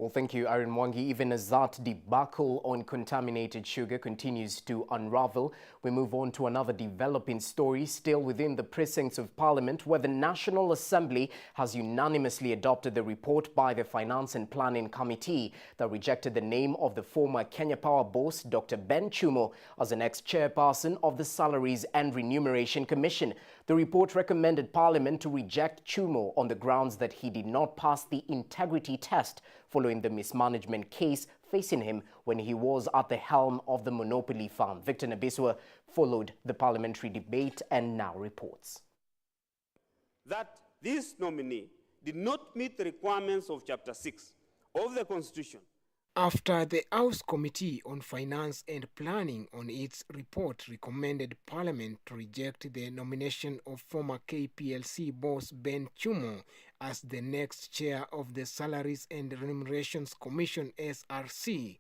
Well, thank you, Irene Mwangi. Even as that debacle on contaminated sugar continues to unravel, we move on to another developing story still within the precincts of Parliament, where the National Assembly has unanimously adopted the report by the Finance and Planning Committee that rejected the name of the former Kenya Power boss, Dr. Ben Chumo, as the next chairperson of the Salaries and Remuneration Commission. The report recommended Parliament to reject Chumo on the grounds that he did not pass the integrity test following the mismanagement case facing him when he was at the helm of the monopoly farm. Victor Nabiswa followed the parliamentary debate and now reports that this nominee did not meet the requirements of Chapter 6 of the Constitution. After the House Committee on Finance and Planning on its report recommended Parliament to reject the nomination of former KPLC boss Ben Chumo as the next chair of the Salaries and Remunerations Commission (SRC),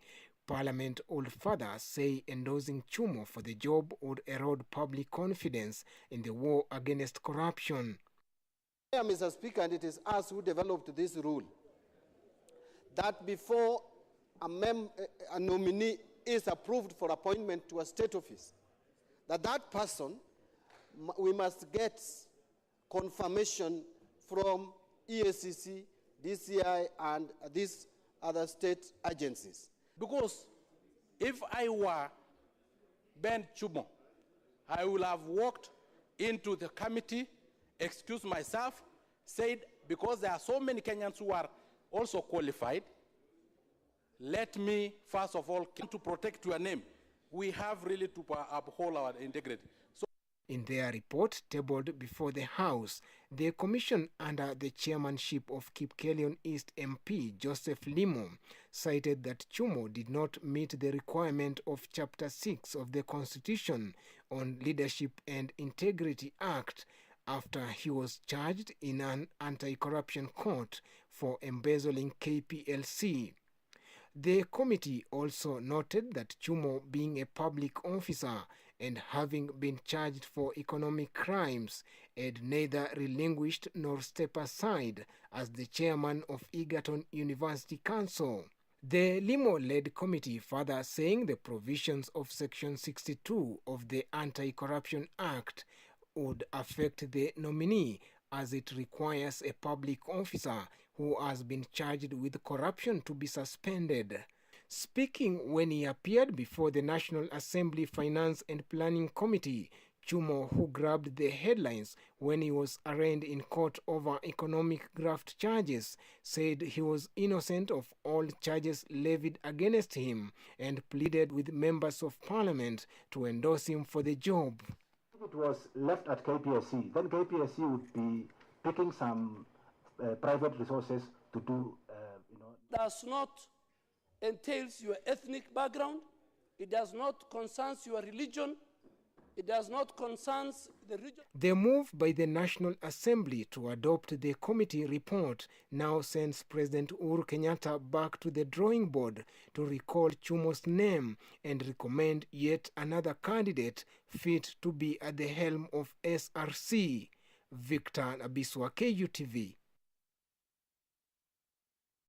Parliament would further say endorsing Chumo for the job would erode public confidence in the war against corruption. Mr. Speaker, and it is us who developed this rule that before a nominee is approved for appointment to a state office, that person, we must get confirmation from EACC, DCI, and these other state agencies. Because if I were Ben Chumo, I would have walked into the committee, excused myself, said, because there are so many Kenyans who are also qualified, let me, first of all, to protect your name. We have really to uphold our integrity. So, in their report tabled before the House, the Commission under the chairmanship of Kipkelion East MP Joseph Limo cited that Chumo did not meet the requirement of Chapter 6 of the Constitution on Leadership and Integrity Act after he was charged in an anti-corruption court for embezzling KPLC. The committee also noted that Chumo, being a public officer and having been charged for economic crimes, had neither relinquished nor stepped aside as the chairman of Egerton University Council. The Limo-led committee further saying the provisions of Section 62 of the Anti-Corruption Act would affect the nominee, as it requires a public officer who has been charged with corruption to be suspended. Speaking when he appeared before the National Assembly Finance and Planning Committee, Chumo, who grabbed the headlines when he was arraigned in court over economic graft charges, said he was innocent of all charges levied against him and pleaded with members of parliament to endorse him for the job. If it was left at KPSC, then KPSC would be picking some private resources to do, Does not entails your ethnic background. It does not concern your religion. It does not concern the region. The move by the National Assembly to adopt the committee report now sends President Uhuru Kenyatta back to the drawing board to recall Chumo's name and recommend yet another candidate fit to be at the helm of SRC. Victor Nabiswa, KUTV.